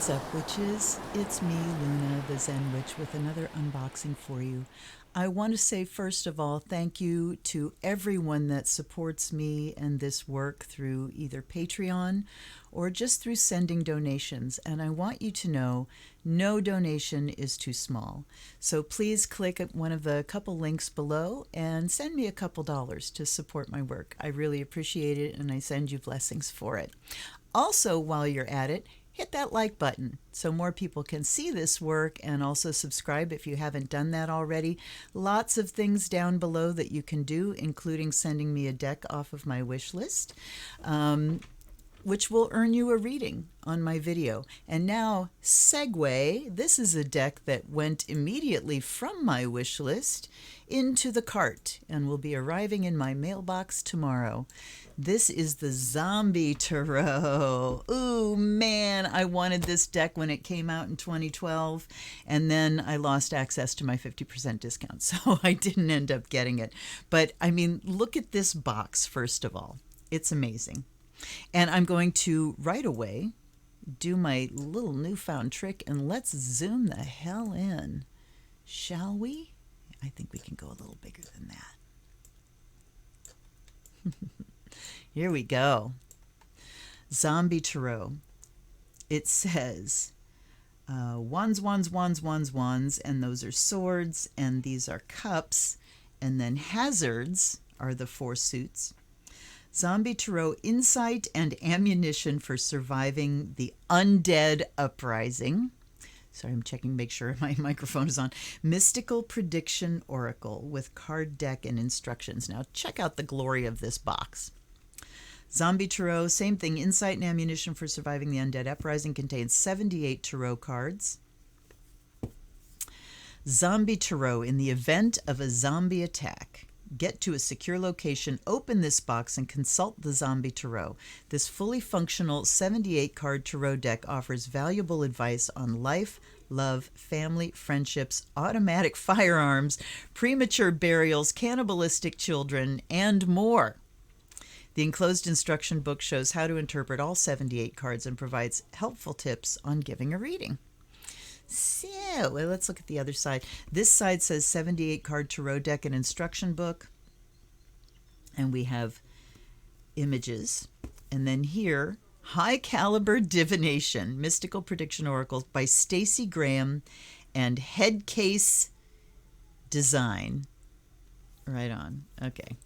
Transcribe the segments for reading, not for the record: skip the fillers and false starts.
What's up, witches? It's me, Luna, the Zen Witch, with another unboxing for you. I want to say, first of all, thank you to everyone that supports me and this work through either Patreon or just through sending donations. And I want you to know no donation is too small. So please click at one of the couple links below and send me a couple dollars to support my work. I really appreciate it, and I send you blessings for it. Also, while you're at it, hit that like button so more people can see this work, and also subscribe if you haven't done that already. Lots of things down below that you can do, including sending me a deck off of my wish list, which will earn you a reading on my video. And now, segue, this is a deck that went immediately from my wish list into the cart and will be arriving in my mailbox tomorrow. This is the Zombie Tarot. Ooh, man, I wanted this deck when it came out in 2012, and then I lost access to my 50% discount, so I didn't end up getting it. But, I mean, look at this box, first of all. It's amazing. And I'm going to, right away, do my little newfound trick, and let's zoom the hell in. Shall we? I think we can go a little bigger than that. Here we go. Zombie Tarot. It says wands, wands, wands, wands, wands, and those are swords, and these are cups, and then hazards are the four suits. Zombie Tarot, insight and ammunition for surviving the undead uprising. Sorry, I'm checking to make sure my microphone is on. Mystical prediction oracle with card deck and instructions. Now check out the glory of this box. Zombie Tarot, same thing. Insight and ammunition for surviving the undead uprising, contains 78 tarot cards. Zombie Tarot, in the event of a zombie attack, get to a secure location, open this box, and consult the Zombie Tarot. This fully functional 78-card tarot deck offers valuable advice on life, love, family, friendships, automatic firearms, premature burials, cannibalistic children, and more. The enclosed instruction book shows how to interpret all 78 cards and provides helpful tips on giving a reading. So, well, let's look at the other side. This side says 78 card tarot deck and instruction book. And we have images. And then here, High Caliber Divination, Mystical Prediction Oracles by Stacey Graham and Headcase Design. Right on. Okay.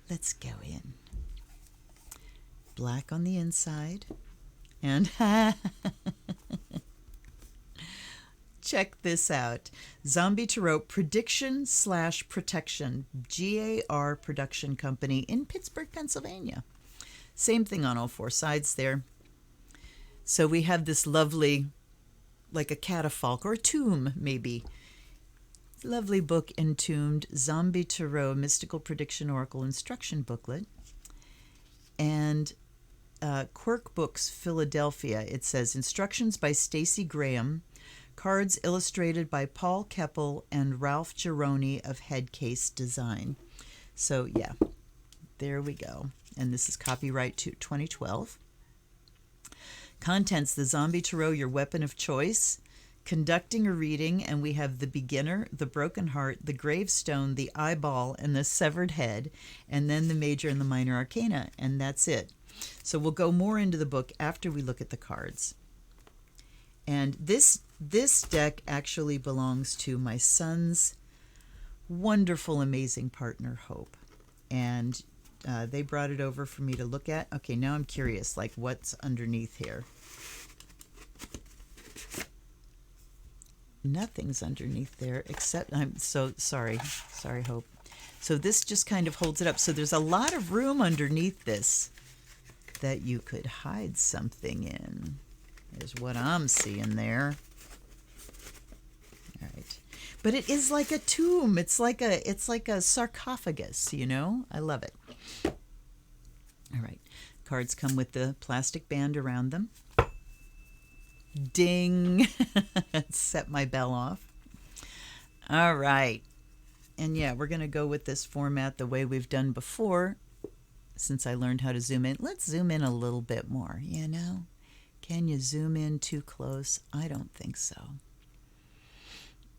Let's go in. Black on the inside. And check this out. Zombie Tarot Prediction / Protection, GAR Production Company in Pittsburgh, Pennsylvania. Same thing on all four sides there. So we have this lovely, like a catafalque or a tomb maybe. Lovely book, Entombed, Zombie Tarot Mystical Prediction Oracle Instruction Booklet. And Quirk Books, Philadelphia. It says, instructions by Stacey Graham, cards illustrated by Paul Kepple and Ralph Geroni of Headcase Design. So yeah, there we go. And this is copyright to 2012. Contents: the Zombie Tarot, your weapon of choice. Conducting a reading, and we have the beginner, the broken heart, the gravestone, the eyeball, and the severed head, and then the major and the minor arcana, and that's it. So we'll go more into the book after we look at the cards. And this deck actually belongs to my son's wonderful, amazing partner, Hope. And they brought it over for me to look at. Okay, now I'm curious, like what's underneath here? Nothing's underneath there except, I'm so sorry. Sorry, Hope. So this just kind of holds it up. So there's a lot of room underneath this that you could hide something in, is what I'm seeing there. All right. But it is like a tomb. It's like a sarcophagus, you know? I love it. All right. Cards come with the plastic band around them. Ding. Set my bell off. All right. And yeah, we're going to go with this format the way we've done before. Since I learned how to zoom in, let's zoom in a little bit more, you know? Can you zoom in too close? I don't think so.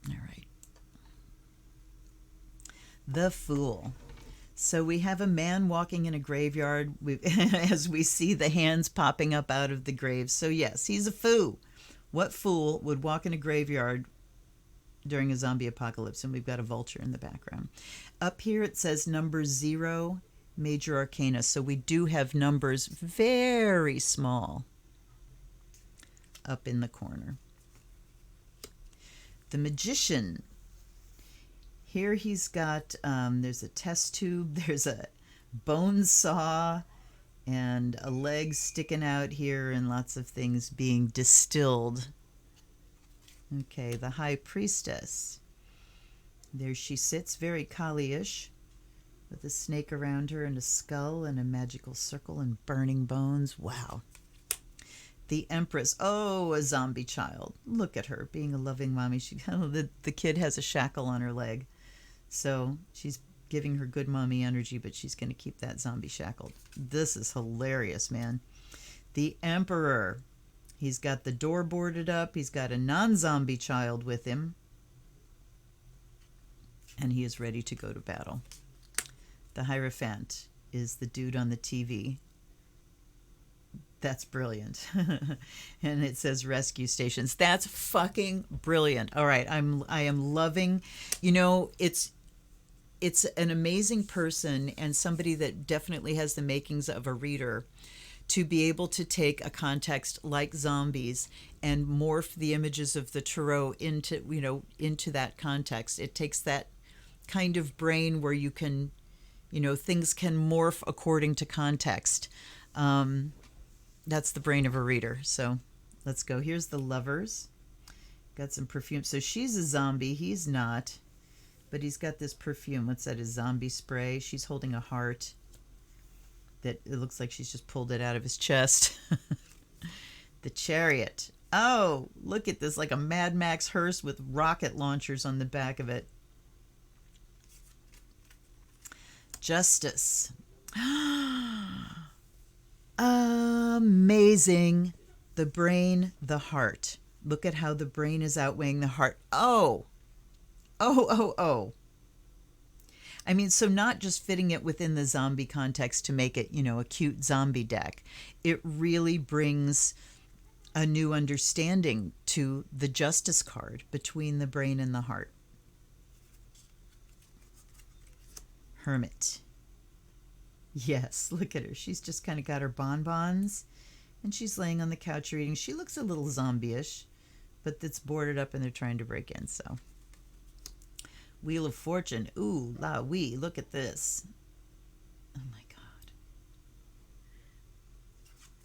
All right. The Fool. So we have a man walking in a graveyard as we see the hands popping up out of the graves. So yes, he's a fool. What fool would walk in a graveyard during a zombie apocalypse? And we've got a vulture in the background. Up here it says number 0, major arcana. So we do have numbers very small up in the corner. The Magician. Here he's got, there's a test tube, there's a bone saw, and a leg sticking out here, and lots of things being distilled. Okay, the High Priestess. There she sits, very Kali-ish, with a snake around her and a skull and a magical circle and burning bones. Wow. The Empress. Oh, a zombie child. Look at her, being a loving mommy. The kid has a shackle on her leg. So she's giving her good mommy energy, but she's going to keep that zombie shackled. This is hilarious, man. The Emperor. He's got the door boarded up. He's got a non-zombie child with him. And he is ready to go to battle. The Hierophant is the dude on the TV. That's brilliant. And it says rescue stations. That's fucking brilliant. All right, I am loving, it's an amazing person and somebody that definitely has the makings of a reader to be able to take a context like zombies and morph the images of the tarot into that context. It takes that kind of brain where you can, things can morph according to context. That's the brain of a reader. So let's go. Here's the Lovers. Got some perfume. So she's a zombie. He's not. But he's got this perfume. What's that? A zombie spray. She's holding a heart that it looks like she's just pulled it out of his chest. The Chariot. Oh, look at this. Like a Mad Max hearse with rocket launchers on the back of it. Justice. Amazing. The brain, the heart. Look at how the brain is outweighing the heart. Oh. I mean, so not just fitting it within the zombie context to make it, a cute zombie deck. It really brings a new understanding to the Justice card between the brain and the heart. Hermit. Yes, look at her. She's just kind of got her bonbons and she's laying on the couch reading. She looks a little zombie-ish, but it's boarded up and they're trying to break in, so. Wheel of Fortune. Ooh, la wee. Look at this. Oh my God.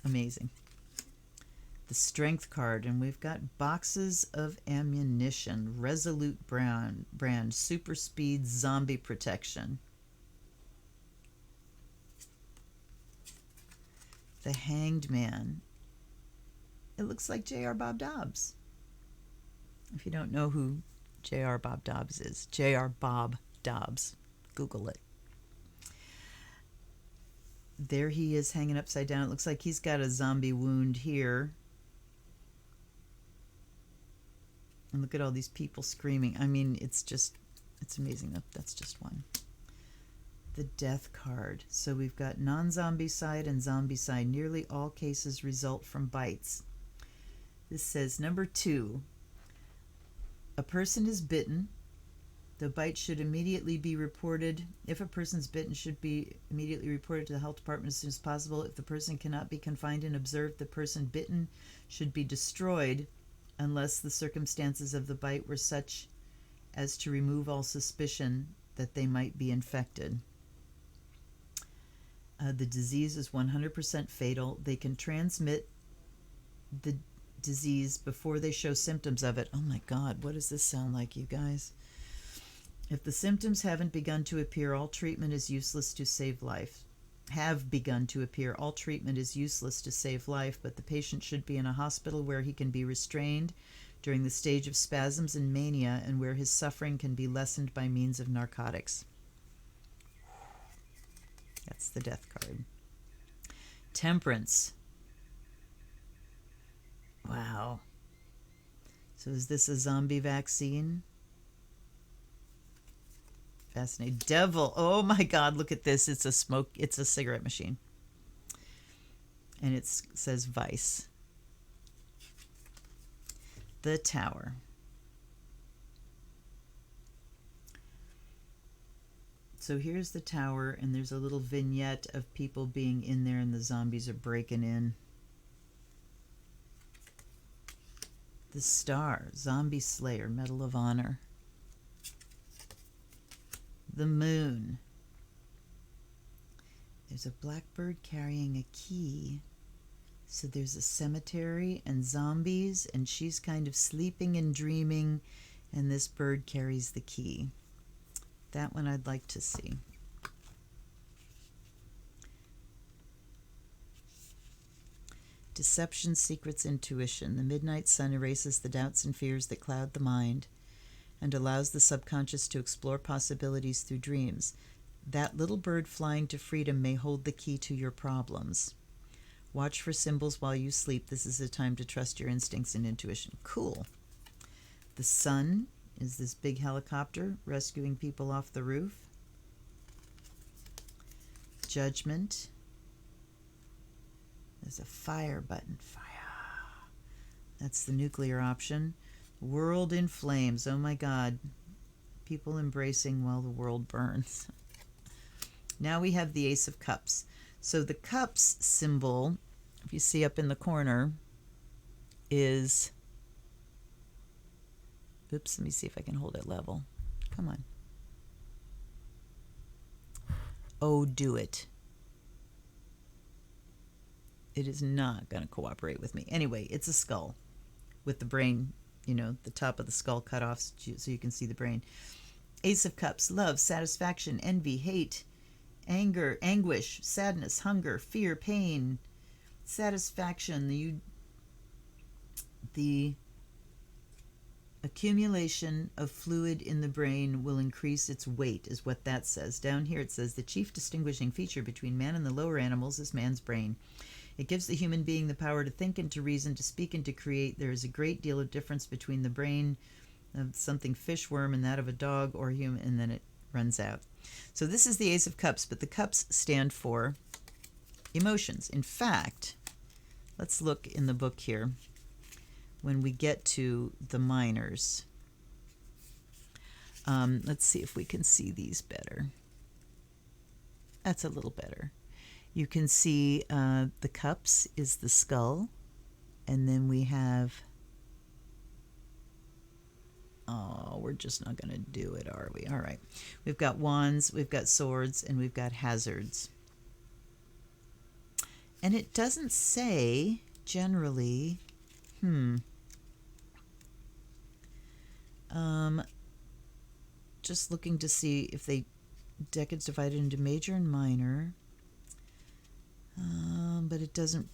Amazing. The Strength card, and we've got boxes of ammunition. Resolute brand. Super speed zombie protection. The Hanged Man. It looks like J.R. Bob Dobbs. If you don't know who J.R. Bob Dobbs is, J.R. Bob Dobbs. Google it. There he is hanging upside down. It looks like he's got a zombie wound here. And look at all these people screaming. I mean, it's amazing. That's just one. The Death card. So we've got non-zombie side and zombie side. Nearly all cases result from bites. This says number 2. A person is bitten. The bite should immediately be reported. If a person's bitten, should be immediately reported to the health department as soon as possible. If the person cannot be confined and observed, the person bitten should be destroyed unless the circumstances of the bite were such as to remove all suspicion that they might be infected. The disease is 100% fatal. They can transmit the disease before they show symptoms of it. Oh my God, what does this sound like, you guys? If the symptoms haven't begun to appear, all treatment is useless to save life. Have begun to appear, all treatment is useless to save life, but the patient should be in a hospital where he can be restrained during the stage of spasms and mania and where his suffering can be lessened by means of narcotics. That's the Death card. Temperance. Wow. So is this a zombie vaccine? Fascinating. Devil. Oh my God, look at this. It's a cigarette machine. And it says Vice. The Tower. So here's the tower, and there's a little vignette of people being in there, and the zombies are breaking in. The Star, Zombie Slayer, Medal of Honor. The Moon. There's a blackbird carrying a key. So there's a cemetery and zombies, and she's kind of sleeping and dreaming, and this bird carries the key. That one I'd like to see. Deception, secrets, intuition. The midnight sun erases the doubts and fears that cloud the mind and allows the subconscious to explore possibilities through dreams. That little bird flying to freedom may hold the key to your problems. Watch for symbols while you sleep. This is a time to trust your instincts and intuition. Cool. The sun is this big helicopter rescuing people off the roof. Judgment. There's a fire button. Fire. That's the nuclear option. World in flames. Oh my God. People embracing while the world burns. Now we have the Ace of Cups. So the cups symbol, if you see up in the corner, is... Oops, let me see if I can hold it level. Come on. Oh, do it. It is not going to cooperate with me. Anyway, it's a skull with the brain, the top of the skull cut off so you can see the brain. Ace of Cups, love, satisfaction, envy, hate, anger, anguish, sadness, hunger, fear, pain, satisfaction. The accumulation of fluid in the brain will increase its weight, is what that says. Down here it says the chief distinguishing feature between man and the lower animals is man's brain. It gives the human being the power to think and to reason, to speak and to create. There is a great deal of difference between the brain of something fishworm and that of a dog or human, and then it runs out. So this is the Ace of Cups, but the cups stand for emotions. In fact, let's look in the book here when we get to the minors. Let's see if we can see these better. That's a little better. You can see the cups is the skull, and then we have... Oh, we're just not going to do it, are we? All right. We've got wands, we've got swords, and we've got hazards. And it doesn't say, generally... Just looking to see if the deck is divided into major and minor. But it doesn't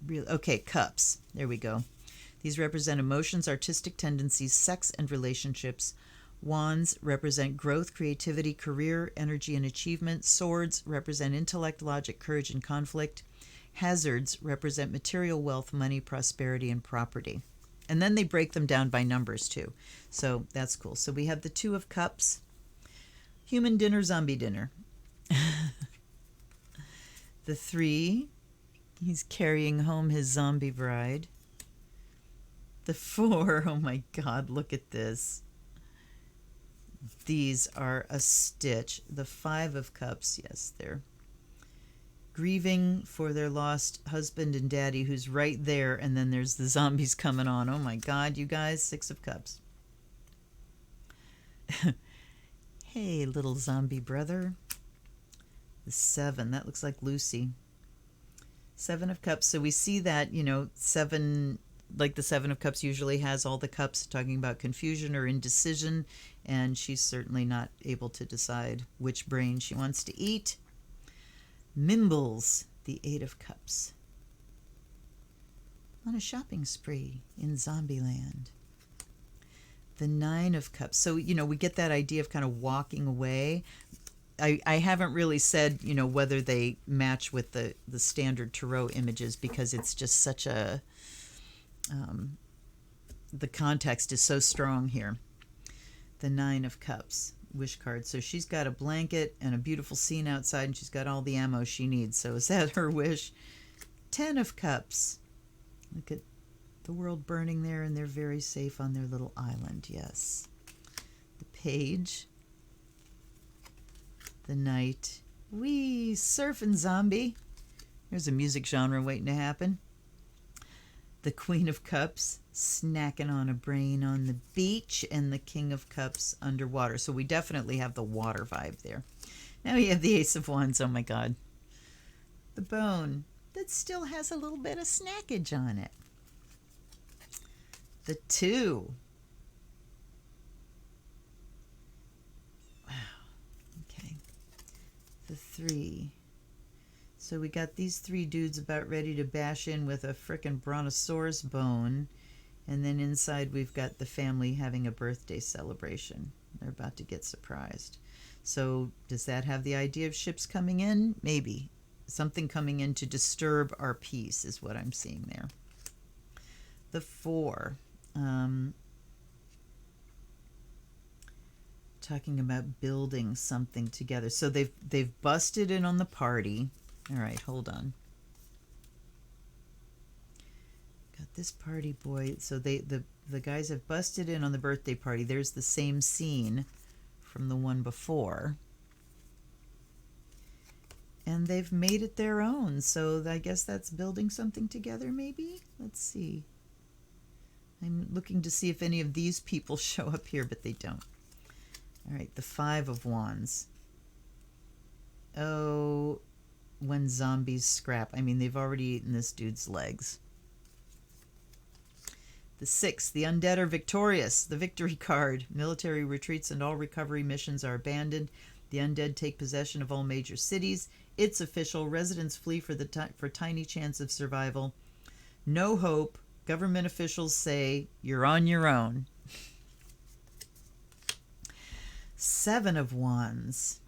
really... Okay, cups. There we go. These represent emotions, artistic tendencies, sex, and relationships. Wands represent growth, creativity, career, energy, and achievement. Swords represent intellect, logic, courage, and conflict. Hazards represent material wealth, money, prosperity, and property. And then they break them down by numbers, too. So that's cool. So we have the Two of Cups. Human dinner, zombie dinner. The Three, he's carrying home his zombie bride. The Four, oh my God, look at this. These are a stitch. The Five of Cups, yes, they're grieving for their lost husband and daddy who's right there, and then there's the zombies coming on. Oh my God, you guys, Six of Cups. Hey, little zombie brother. The Seven, that looks like Lucy. Seven of Cups, so we see that, seven, like the Seven of Cups usually has all the cups talking about confusion or indecision, and she's certainly not able to decide which brain she wants to eat. Mimbles, the Eight of Cups. On a shopping spree in Zombieland. The Nine of Cups. So, we get that idea of kind of walking away. I haven't really said, whether they match with the standard tarot images, because it's just such a the context is so strong here. The Nine of Cups, wish card. So she's got a blanket and a beautiful scene outside, and she's got all the ammo she needs. So is that her wish? 10 of Cups. Look at the world burning there, and they're very safe on their little island. Yes. The Page. The Knight. Wee, surfing zombie. There's a music genre waiting to happen. The Queen of Cups, snacking on a brain on the beach, and the King of Cups underwater. So we definitely have the water vibe there. Now we have the Ace of Wands. Oh my God. The Bone that still has a little bit of snackage on it. The Two. Wow. Okay. The Three. So we got these three dudes about ready to bash in with a frickin' brontosaurus bone. And then inside we've got the family having a birthday celebration. They're about to get surprised. So does that have the idea of ships coming in? Maybe. Something coming in to disturb our peace is what I'm seeing there. The Four. Talking about building something together. So they've busted in on the party. All right, hold on. Got this party boy. So the guys have busted in on the birthday party. There's the same scene from the one before. And they've made it their own. So I guess that's building something together, maybe? Let's see. I'm looking to see if any of these people show up here, but they don't. All right, the Five of Wands. Oh, when zombies scrap. I mean, they've already eaten this dude's legs. The Six, the undead are victorious. The victory card. Military retreats and all recovery missions are abandoned. The undead take possession of all major cities. It's official. Residents flee for tiny chance of survival. No hope. Government officials say you're on your own. Seven of Wands.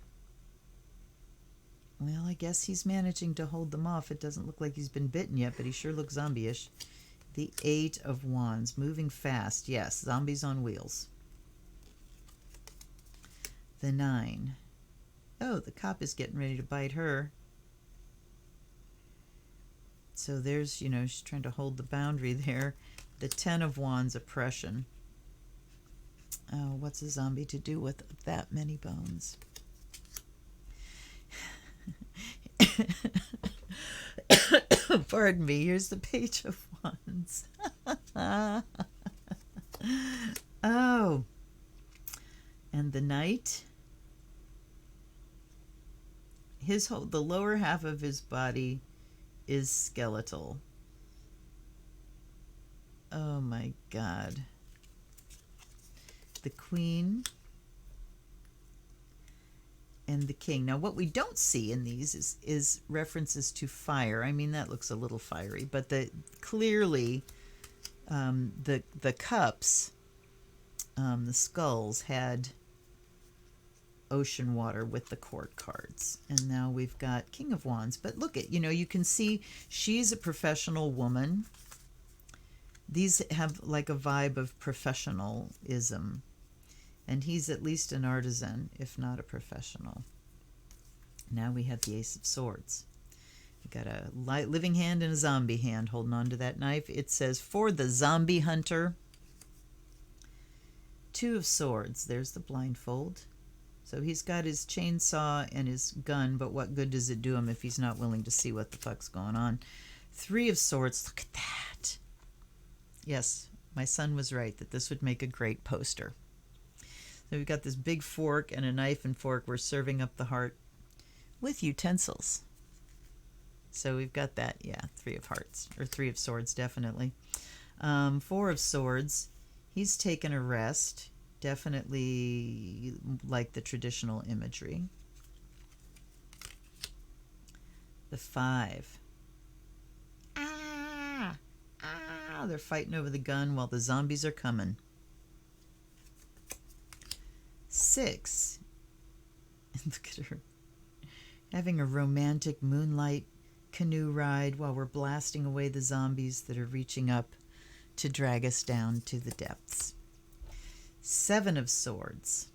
Well, I guess he's managing to hold them off. It doesn't look like he's been bitten yet, but he sure looks zombie-ish. The Eight of Wands, moving fast. Yes, zombies on wheels. The Nine. Oh, the cop is getting ready to bite her. So there's, she's trying to hold the boundary there. The Ten of Wands, oppression. Oh, what's a zombie to do with that many bones? Pardon me, here's the Page of Wands. Oh. And the Knight. The lower half of his body is skeletal. Oh my God. The Queen and the King. Now, what we don't see in these is references to fire. I mean, that looks a little fiery, but clearly the cups, the skulls had ocean water with the court cards. And now we've got King of Wands. But look at, you can see she's a professional woman. These have like a vibe of professionalism. And he's at least an artisan, if not a professional. Now we have the Ace of Swords. We've got a living hand and a zombie hand holding on to that knife. It says, for the zombie hunter. Two of Swords. There's the blindfold. So he's got his chainsaw and his gun, but what good does it do him if he's not willing to see what the fuck's going on? Three of Swords. Look at that. Yes, my son was right that this would make a great poster. So we've got this big fork and a knife and fork. We're serving up the heart with utensils. So we've got that, yeah, Three of Hearts, or Three of Swords, definitely. Four of Swords. He's taken a rest. Definitely like the traditional imagery. The Five. They're fighting over the gun while the zombies are coming. Six. Look at her. Having a romantic moonlight canoe ride while we're blasting away the zombies that are reaching up to drag us down to the depths. 7 of Swords.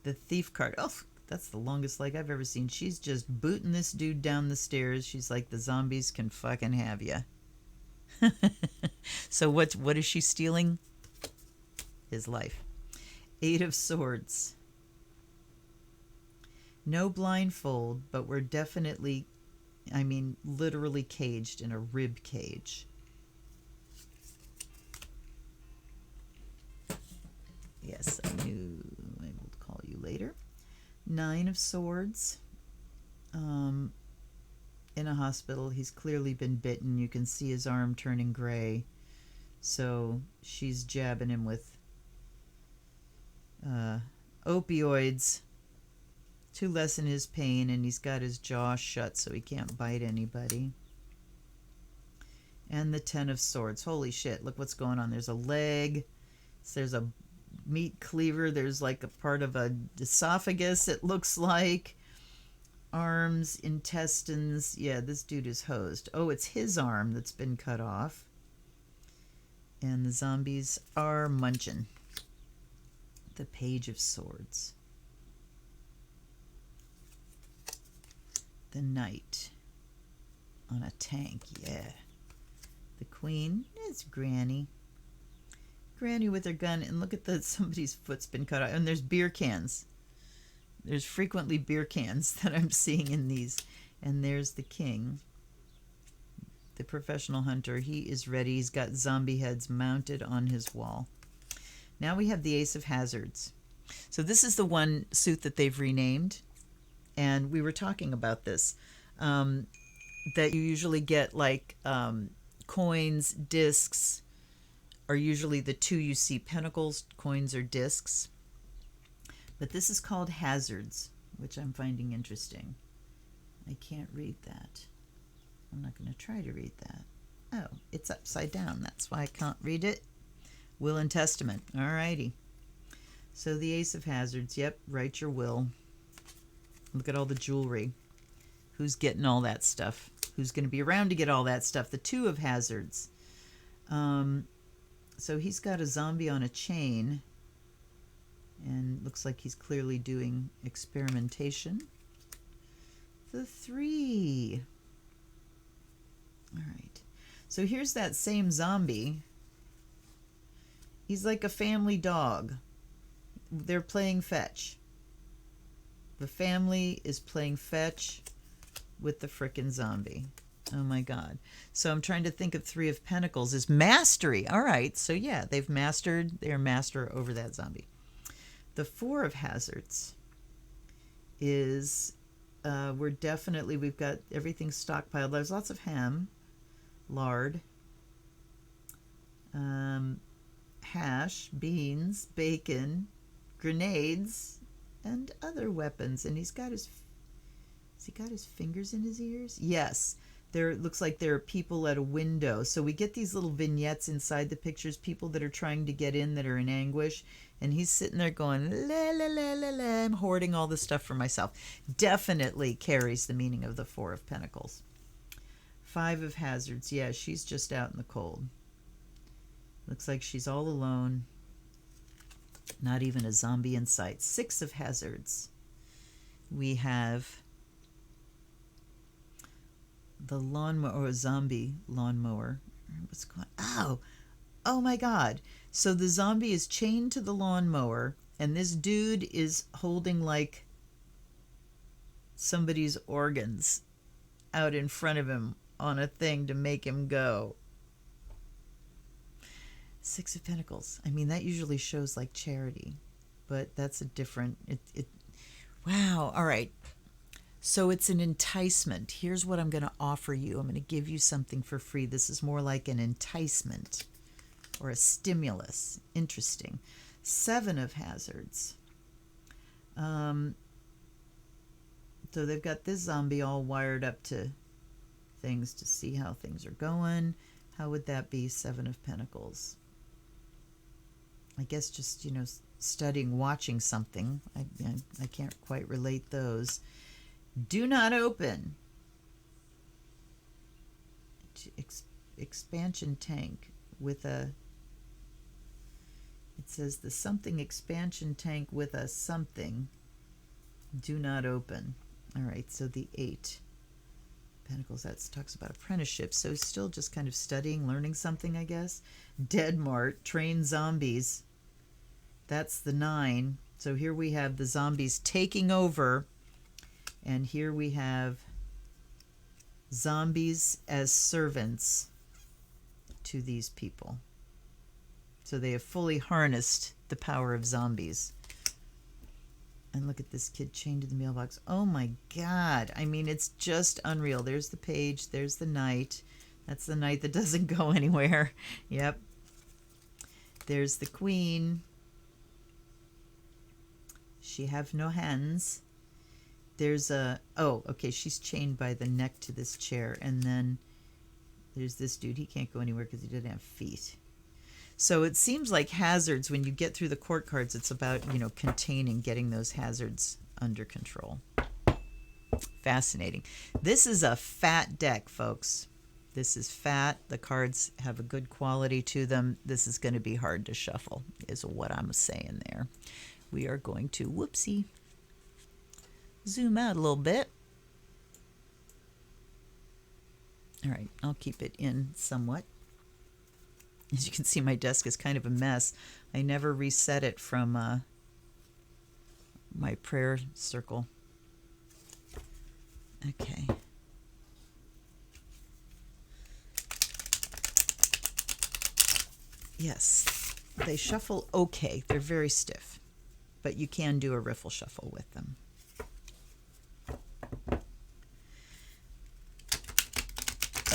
The Thief card. Oh, that's the longest leg I've ever seen. She's just booting this dude down the stairs. She's like, the zombies can fucking have you. So what is she stealing? His life. 8 of Swords. No blindfold, but we're definitely, I mean, literally caged in a rib cage. Yes, I knew I will call you later. 9 of Swords. In a hospital. He's clearly been bitten. You can see his arm turning gray. So she's jabbing him with opioids to lessen his pain, and he's got his jaw shut so he can't bite anybody. And the 10 of Swords. Holy shit, look what's going on. There's a leg. There's a meat cleaver. There's like a part of a esophagus, it looks like. Arms, intestines. Yeah, this dude is hosed. Oh, it's his arm that's been cut off. And the zombies are munching. The Page of Swords. The Knight on a tank, yeah. The Queen is Granny. Granny with her gun, and look at somebody's foot's been cut off. And there's beer cans. There's frequently beer cans that I'm seeing in these. And there's the King, the professional hunter. He is ready. He's got zombie heads mounted on his wall. Now we have the Ace of Hazards. So this is the one suit that they've renamed. And we were talking about this. That you usually get like coins, discs are usually the two you see. Pentacles, coins, or discs. But this is called Hazards, which I'm finding interesting. I can't read that. I'm not going to try to read that. Oh, it's upside down. That's why I can't read it. Will and Testament. All righty. So the Ace of Hazards. Yep, write your will. Look at all the jewelry. Who's getting all that stuff? Who's going to be around to get all that stuff? The 2 of Hazards. So he's got a zombie on a chain. And looks like he's clearly doing experimentation. The 3. All right. So here's that same zombie. He's like a family dog. They're playing fetch. The family is playing fetch with the frickin' zombie. Oh my God. So I'm trying to think of 3 of Pentacles is mastery. All right. So yeah, they're master over that zombie. The 4 of Hazards is, we've got everything stockpiled. There's lots of ham, lard, hash, beans, bacon, grenades, and other weapons. And has he got his fingers in his ears? Yes. It looks like there are people at a window. So we get these little vignettes inside the pictures, people that are trying to get in that are in anguish. And he's sitting there going, la, la, la, la, la. I'm hoarding all this stuff for myself. Definitely carries the meaning of the 4 of Pentacles. 5 of Hazards. Yeah, she's just out in the cold. Looks like she's all alone. Not even a zombie in sight. 6 of Hazards. We have the lawnmower, or a zombie lawnmower. What's going on? Oh my God. So the zombie is chained to the lawnmower, and this dude is holding like somebody's organs out in front of him on a thing to make him go. 6 of Pentacles. I mean, that usually shows like charity, but that's a different, wow. All right. So it's an enticement. Here's what I'm going to offer you. I'm going to give you something for free. This is more like an enticement or a stimulus. Interesting. 7 of Hazards. So they've got this zombie all wired up to things to see how things are going. How would that be 7 of Pentacles? I guess just, studying, watching something. I can't quite relate those. Do not open. expansion tank with a, it says the something expansion tank with a something. Do not open. All right, so the 8 Pentacles, that talks about apprenticeship. So still just kind of studying, learning something, I guess. Dead Mart, train zombies. That's the 9. So here we have the zombies taking over. And here we have zombies as servants to these people. So they have fully harnessed the power of zombies. And look at this kid chained to the mailbox. Oh my God. I mean, it's just unreal. There's the page. There's the knight. That's the knight that doesn't go anywhere. Yep. There's the queen. She have no hands. There's a, oh, okay, she's chained by the neck to this chair. And then there's this dude. He can't go anywhere because he doesn't have feet. So it seems like hazards, when you get through the court cards, it's about, containing, getting those hazards under control. Fascinating. This is a fat deck, folks. This is fat. The cards have a good quality to them. This is going to be hard to shuffle, is what I'm saying there. We are going to, whoopsie, zoom out a little bit. All right, I'll keep it in somewhat. As you can see, my desk is kind of a mess. I never reset it from my prayer circle. Okay. Yes, they shuffle okay. They're very stiff, but you can do a riffle shuffle with them.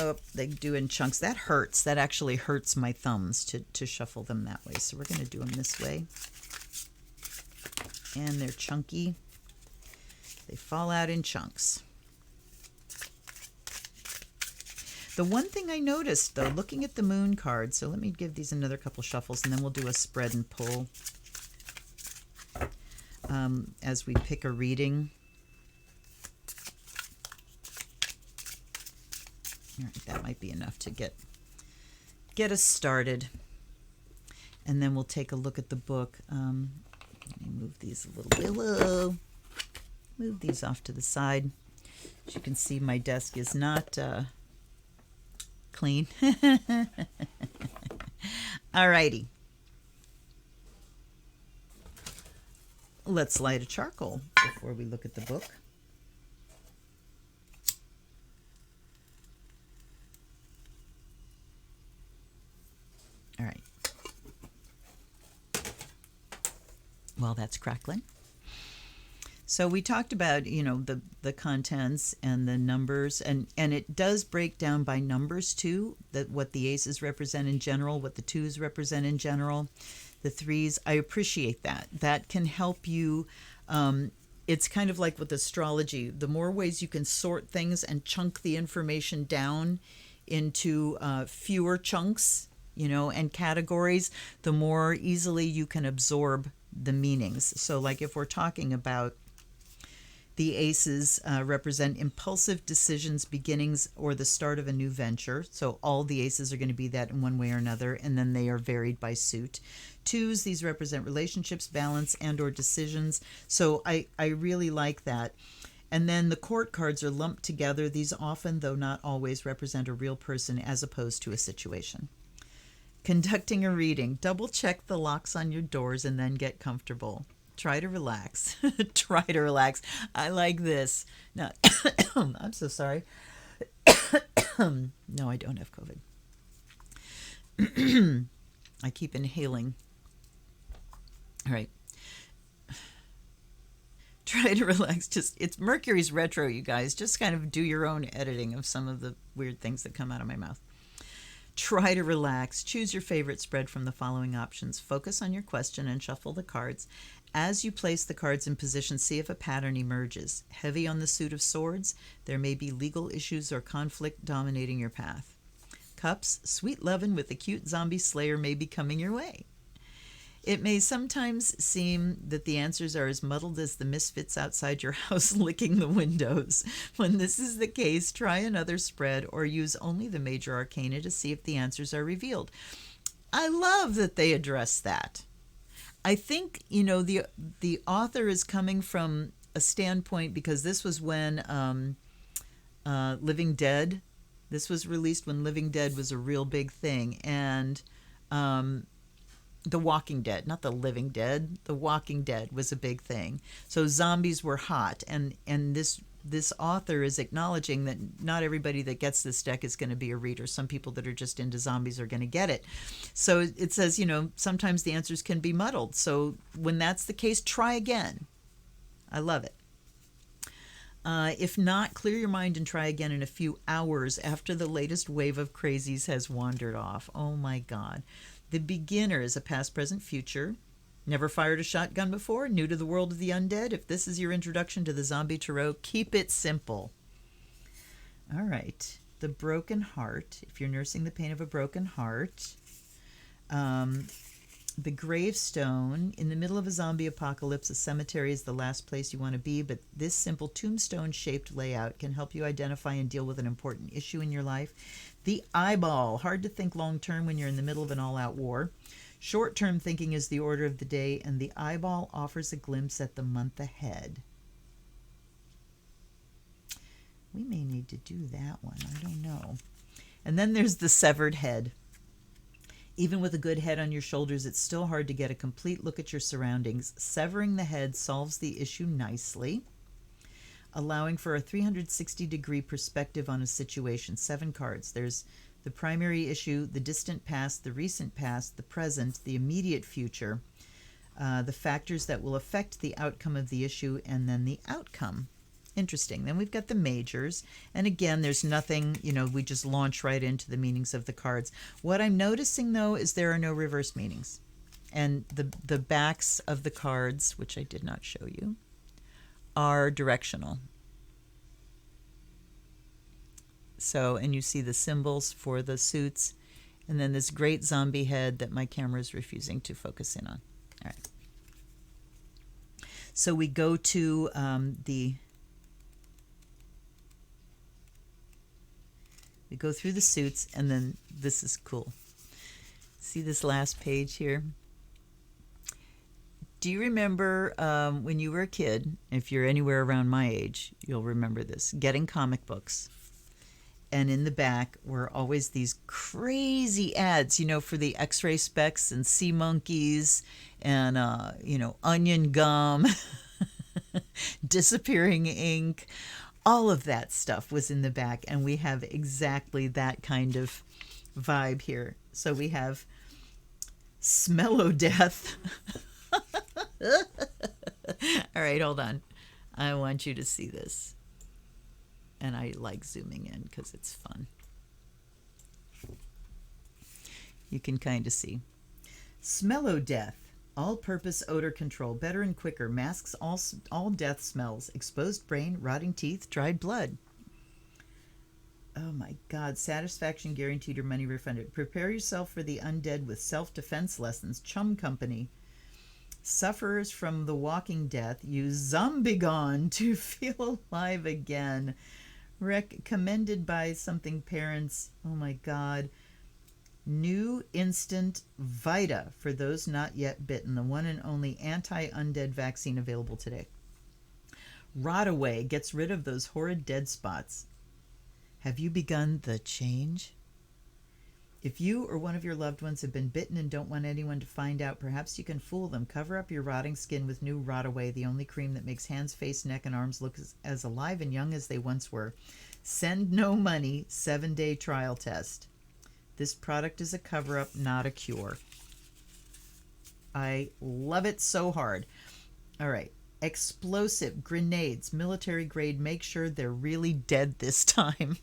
Oh, they do in chunks. That hurts. That actually hurts my thumbs to shuffle them that way. So we're going to do them this way. And they're chunky. They fall out in chunks. The one thing I noticed, though, looking at the moon card, so let me give these another couple shuffles, and then we'll do a spread and pull as we pick a reading. All right, that might be enough to get us started. And then we'll take a look at the book. Let me move these a little bit. Whoa. Move these off to the side. As you can see, my desk is not clean. All righty. Let's light a charcoal before we look at the book. All right. Well, that's crackling. So we talked about, the contents and the numbers, and it does break down by numbers too, that what the aces represent in general, what the twos represent in general, the threes. I appreciate that. That can help you. It's kind of like with astrology. The more ways you can sort things and chunk the information down into fewer chunks, and categories, the more easily you can absorb the meanings. So like if we're talking about the aces represent impulsive decisions, beginnings, or the start of a new venture. So all the aces are going to be that in one way or another, and then they are varied by suit. Twos, these represent relationships, balance, and or decisions. So I really like that. And then the court cards are lumped together. These often, though not always, represent a real person as opposed to a situation. Conducting a reading. Double check the locks on your doors and then get comfortable. Try to relax. Try to relax. I like this. Now, I'm so sorry. No, I don't have COVID. I keep inhaling. All right. Try to relax. It's Mercury's retro, you guys. Just kind of do your own editing of some of the weird things that come out of my mouth. Try to relax. Choose your favorite spread from the following options. Focus on your question and shuffle the cards. As you place the cards in position, see if a pattern emerges. Heavy on the suit of swords, there may be legal issues or conflict dominating your path. Cups, sweet lovin' with a cute zombie slayer may be coming your way. It may sometimes seem that the answers are as muddled as the misfits outside your house licking the windows. When this is the case, try another spread or use only the major arcana to see if the answers are revealed. I love that they address that. I think, the author is coming from a standpoint, because this was when Living Dead, this was released when Living Dead was a real big thing, and The Walking Dead, not The Living Dead, The Walking Dead was a big thing. So zombies were hot, and this author is acknowledging that not everybody that gets this deck is going to be a reader. Some people that are just into zombies are going to get it. So it says, sometimes the answers can be muddled. So when that's the case, try again. I love it. If not, clear your mind and try again in a few hours after the latest wave of crazies has wandered off. Oh my God. The beginner is a past, present, future. Never fired a shotgun before? New to the world of the undead? If this is your introduction to the zombie tarot, keep it simple. All right. The broken heart. If you're nursing the pain of a broken heart. The gravestone. In the middle of a zombie apocalypse, a cemetery is the last place you want to be, but this simple tombstone-shaped layout can help you identify and deal with an important issue in your life. The eyeball. Hard to think long-term when you're in the middle of an all-out war. Short-term thinking is the order of the day, and the eyeball offers a glimpse at the month ahead. We may need to do that one. I don't know. And then there's the severed head. Even with a good head on your shoulders, it's still hard to get a complete look at your surroundings. Severing the head solves the issue nicely, allowing for a 360-degree perspective on a situation. 7 cards. There's the primary issue, the distant past, the recent past, the present, the immediate future, the factors that will affect the outcome of the issue, and then the outcome. Interesting. Then we've got the majors. And again, there's nothing, we just launch right into the meanings of the cards. What I'm noticing, though, is there are no reverse meanings. And the backs of the cards, which I did not show you, are directional. So, and you see the symbols for the suits, and then this great zombie head that my camera is refusing to focus in on. All right. So we go to we go through the suits, and then this is cool. See this last page here? Do you remember when you were a kid, if you're anywhere around my age, you'll remember this, getting comic books? And in the back were always these crazy ads, for the X-ray specs and sea monkeys and, onion gum, disappearing ink. All of that stuff was in the back, and we have exactly that kind of vibe here. So we have Smello Death. All right, hold on. I want you to see this. And I like zooming in because it's fun. You can kind of see. Smello Death. All-purpose odor control. Better and quicker. Masks all death smells. Exposed brain, rotting teeth, dried blood. Oh my God. Satisfaction guaranteed or money refunded. Prepare yourself for the undead with self-defense lessons. Chum Company. Sufferers from the walking death use Zombiegon to feel alive again. Recommended by something parents. Oh my God. New Instant Vita for those not yet bitten. The one and only anti-undead vaccine available today. Rotaway gets rid of those horrid dead spots. Have you begun the change? If you or one of your loved ones have been bitten and don't want anyone to find out, perhaps you can fool them. Cover up your rotting skin with new Rotaway, the only cream that makes hands, face, neck, and arms look as alive and young as they once were. Send no money, 7-day trial test. This product is a cover-up, not a cure. I love it so hard. All right. Explosive grenades, military grade. Make sure they're really dead this time.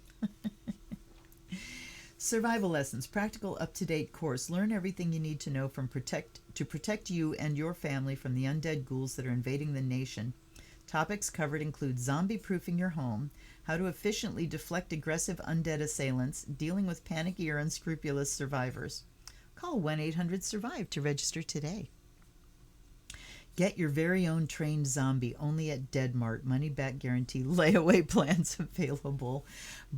Survival lessons, practical up-to-date course. Learn everything you need to know to protect you and your family from the undead ghouls that are invading the nation. Topics covered include zombie-proofing your home, how to efficiently deflect aggressive undead assailants, dealing with panicky or unscrupulous survivors. Call 1-800-SURVIVE to register today. Get your very own trained zombie only at Deadmart. Money back guarantee. Layaway plans available.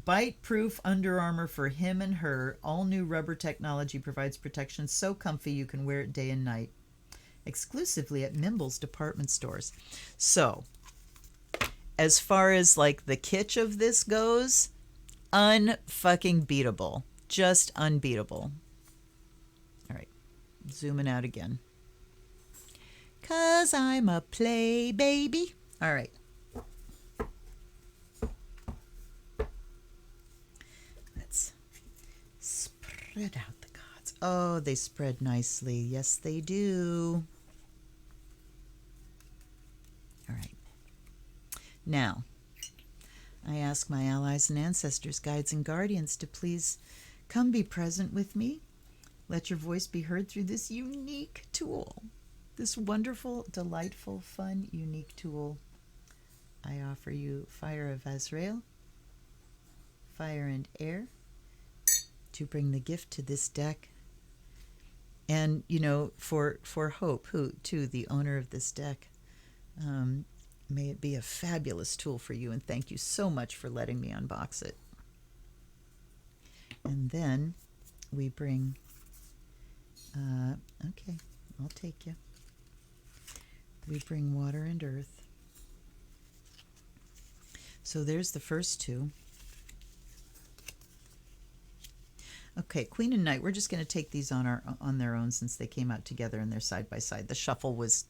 Bite-proof Under Armour for him and her. All new rubber technology provides protection so comfy you can wear it day and night. Exclusively at Mimble's department stores. So, as far as like the kitsch of this goes, unfucking beatable. Just unbeatable. All right, zooming out again. 'Cause I'm a play baby. All right. Let's spread out the cards. Oh, they spread nicely. Yes, they do. All right. Now, I ask my allies and ancestors, guides and guardians to please come be present with me. Let your voice be heard through this unique tool. This wonderful, delightful, fun, unique tool. I offer you Fire of Azrael, Fire and Air, to bring the gift to this deck. And, you know, for Hope, who, too, the owner of this deck, may it be a fabulous tool for you, and thank you so much for letting me unbox it. And then we bring, okay, I'll take you. We bring Water and Earth. So there's the first two. Okay, Queen and Knight, we're just going to take these on their own since they came out together and they're side by side. The shuffle was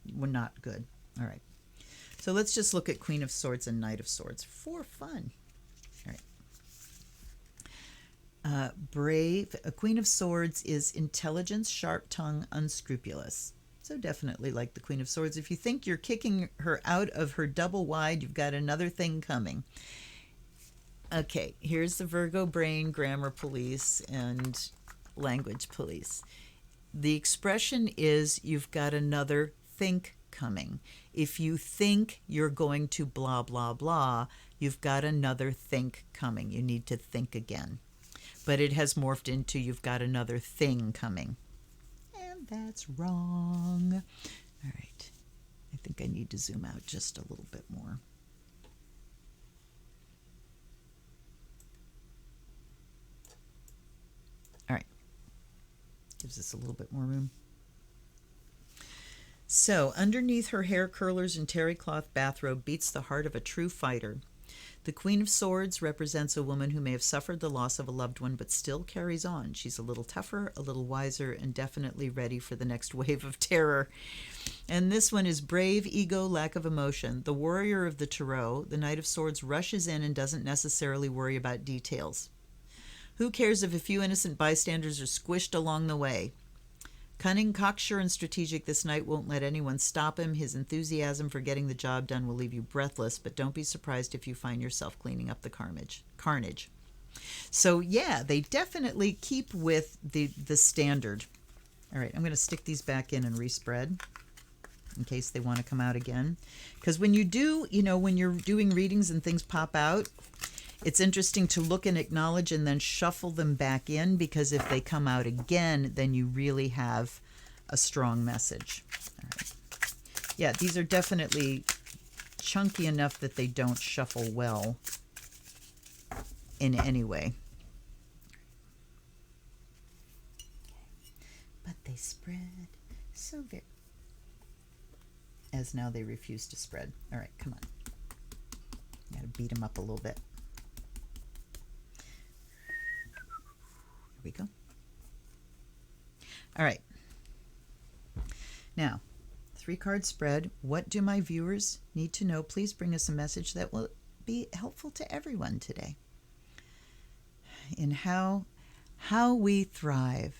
not good. All right. So let's just look at Queen of Swords and Knight of Swords for fun. All right. Brave. A Queen of Swords is intelligence, sharp tongue, unscrupulous. So definitely like the Queen of Swords. If you think you're kicking her out of her double wide, you've got another thing coming. Okay, here's the Virgo brain, grammar police, and language police. The expression is you've got another think coming. If you think you're going to blah, blah, blah, you've got another think coming. You need to think again. But it has morphed into you've got another thing coming. And that's wrong. All right. I think I need to zoom out just a little bit more. All right. Gives us a little bit more room. So, underneath her hair curlers and terry cloth bathrobe beats the heart of a true fighter. The Queen of Swords represents a woman who may have suffered the loss of a loved one but still carries on. She's a little tougher, a little wiser, and definitely ready for the next wave of terror. And this one is brave, ego, lack of emotion. The warrior of the Tarot, the Knight of Swords, rushes in and doesn't necessarily worry about details. Who cares if a few innocent bystanders are squished along the way? Cunning, cocksure, and strategic, this knight won't let anyone stop him. His enthusiasm for getting the job done will leave you breathless, but don't be surprised if you find yourself cleaning up the carnage. So, yeah, they definitely keep with the standard. All right, I'm going to stick these back in and respread in case they want to come out again. Because when you do, when you're doing readings and things pop out, it's interesting to look and acknowledge and then shuffle them back in, because if they come out again, then you really have a strong message. All right. Yeah, these are definitely chunky enough that they don't shuffle well in any way. But they spread so very... As now they refuse to spread. All right, come on. Got to beat them up a little bit. Here we go. All right. Now, 3-card spread. What do my viewers need to know? Please bring us a message that will be helpful to everyone today. In how we thrive.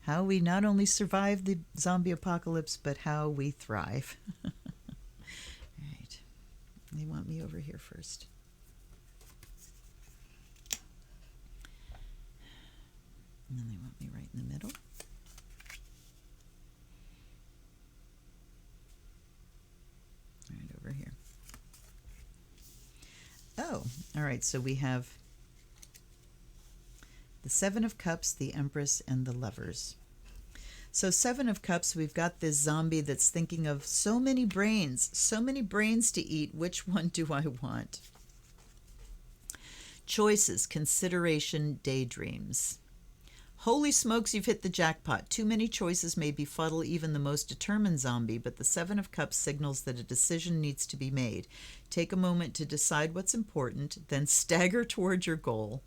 How we not only survive the zombie apocalypse, but how we thrive. All right. They want me over here first. And then they want me right in the middle. Right over here. Oh, all right. So we have the 7 of Cups, the Empress, and the Lovers. So, Seven of Cups, we've got this zombie that's thinking of so many brains to eat. Which one do I want? Choices, consideration, daydreams. Holy smokes, you've hit the jackpot. Too many choices may befuddle even the most determined zombie, but the Seven of Cups signals that a decision needs to be made. Take a moment to decide what's important, then stagger toward your goal.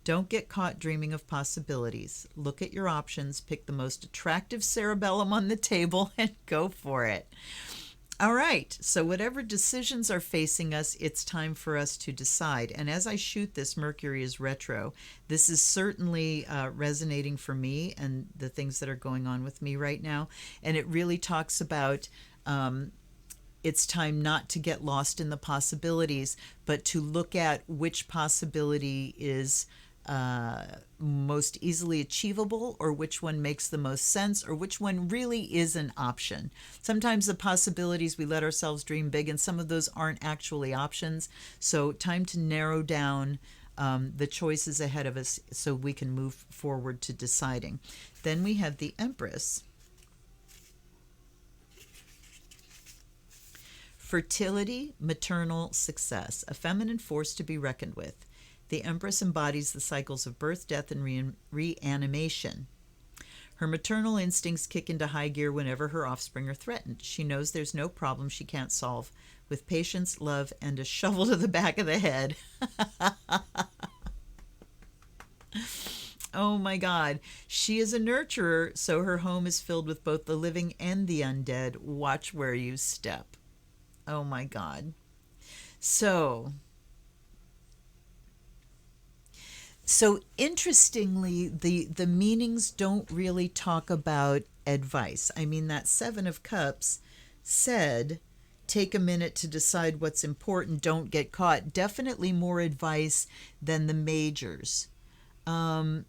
Don't get caught dreaming of possibilities. Look at your options, pick the most attractive cerebellum on the table, and go for it. All right, so whatever decisions are facing us, it's time for us to decide. And as I shoot this, Mercury is retro. This is certainly resonating for me and the things that are going on with me right now. And it really talks about it's time not to get lost in the possibilities, but to look at which possibility is most easily achievable, or which one makes the most sense, or which one really is an option. Sometimes the possibilities, we let ourselves dream big, and some of those aren't actually options. So time to narrow down the choices ahead of us so we can move forward to deciding. Then we have the Empress. Fertility, maternal success, a feminine force to be reckoned with. The Empress embodies the cycles of birth, death, and reanimation. Her maternal instincts kick into high gear whenever her offspring are threatened. She knows there's no problem she can't solve. With patience, love, and a shovel to the back of the head. Oh my God. She is a nurturer, so her home is filled with both the living and the undead. Watch where you step. Oh my God. So interestingly, the meanings don't really talk about advice. I mean, that Seven of Cups said, take a minute to decide what's important, don't get caught. Definitely more advice than the majors. But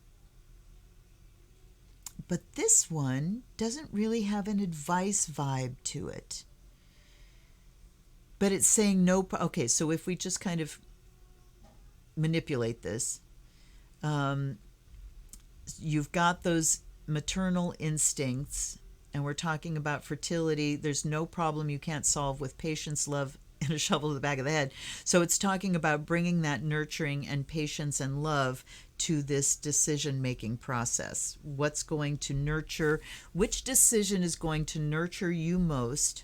this one doesn't really have an advice vibe to it. But it's saying no. Okay, so if we just kind of manipulate this, you've got those maternal instincts, and we're talking about fertility. There's no problem you can't solve with patience, love, and a shovel to the back of the head. So it's talking about bringing that nurturing and patience and love to this decision-making process. What's going to nurture? Which decision is going to nurture you most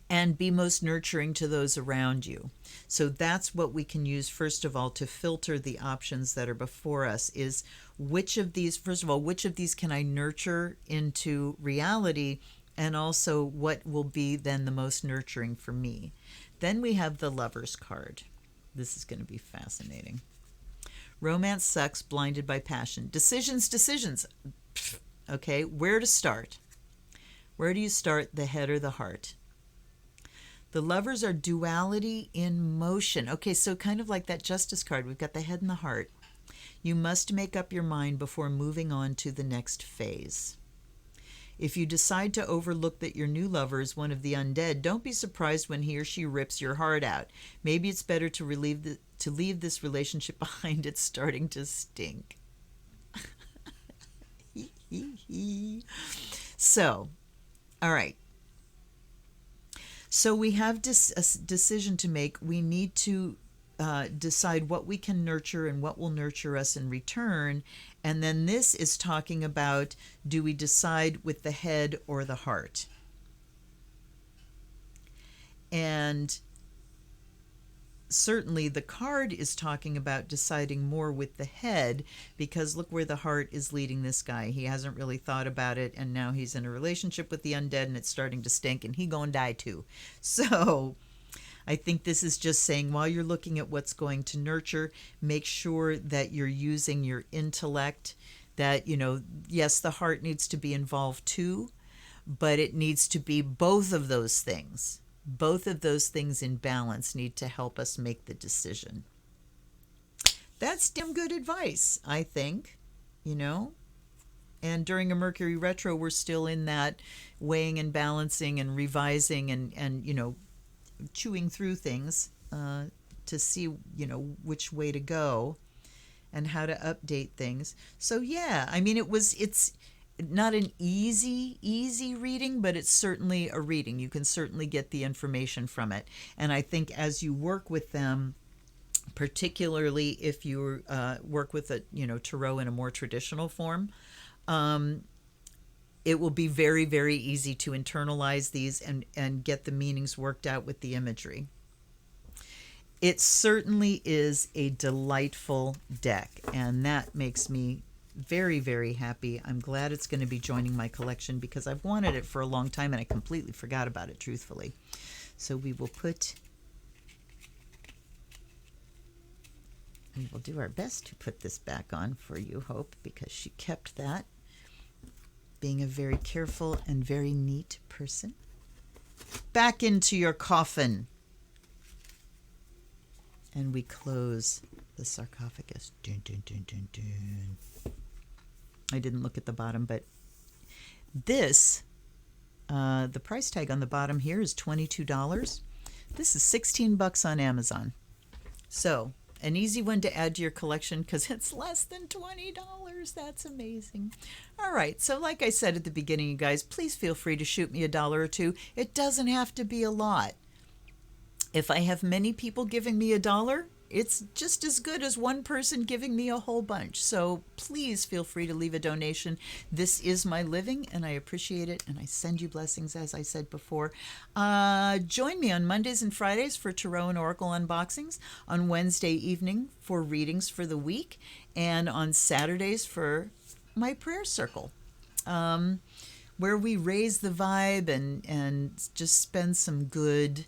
and be most nurturing to those around you? So that's what we can use, first of all, to filter the options that are before us, is which of these, first of all, which of these can I nurture into reality, and also what will be then the most nurturing for me. Then we have the Lover's card. This is going to be fascinating. Romance sucks, blinded by passion. Decisions. Okay, where to start? Where do you start, the head or the heart? The Lovers are duality in motion. Okay, so kind of like that Justice card, we've got the head and the heart. You must make up your mind before moving on to the next phase. If you decide to overlook that your new lover is one of the undead, don't be surprised when he or she rips your heart out. Maybe it's better to leave this relationship behind. It's starting to stink. So, all right. So we have a decision to make. We need to decide what we can nurture and what will nurture us in return. And then this is talking about, do we decide with the head or the heart? And certainly the card is talking about deciding more with the head, because look where the heart is leading this guy. He hasn't really thought about it, and now he's in a relationship with the undead, and it's starting to stink, and he gonna die too. So I think this is just saying, while you're looking at what's going to nurture, make sure that you're using your intellect, that, yes, the heart needs to be involved too, but it needs to be both of those things. Both of those things in balance need to help us make the decision. That's damn good advice, I think, And during a Mercury retro, we're still in that weighing and balancing and revising and chewing through things to see, which way to go and how to update things. So yeah, I mean, not an easy reading, but it's certainly a reading. You can certainly get the information from it. And I think as you work with them, particularly if you work with a tarot in a more traditional form, it will be very, very easy to internalize these and get the meanings worked out with the imagery. It certainly is a delightful deck, and that makes me very, very happy. I'm glad it's going to be joining my collection because I've wanted it for a long time and I completely forgot about it, truthfully. So we will do our best to put this back on for you, Hope, because she kept that, being a very careful and very neat person. Back into your coffin. And we close the sarcophagus. Dun, dun, dun, dun, dun. I didn't look at the bottom, but this, the price tag on the bottom here is $22. This is $16 on Amazon. So, an easy one to add to your collection because it's less than $20. That's amazing. All right, so like I said at the beginning, you guys, please feel free to shoot me $1 or $2. It doesn't have to be a lot. If I have many people giving me $1, it's just as good as one person giving me a whole bunch. So please feel free to leave a donation. This is my living, and I appreciate it, and I send you blessings, as I said before. Join me on Mondays and Fridays for Tarot and Oracle unboxings, on Wednesday evening for readings for the week, and on Saturdays for my prayer circle, where we raise the vibe and just spend some good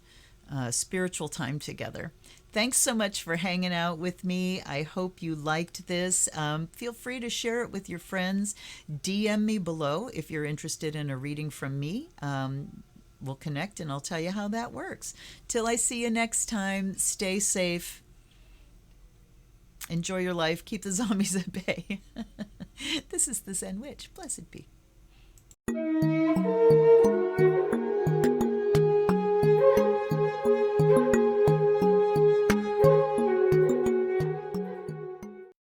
spiritual time together. Thanks so much for hanging out with me. I hope you liked this. Feel free to share it with your friends. DM me below if you're interested in a reading from me. We'll connect and I'll tell you how that works. Till I see you next time, stay safe. Enjoy your life. Keep the zombies at bay. This is the Zen Witch. Blessed be.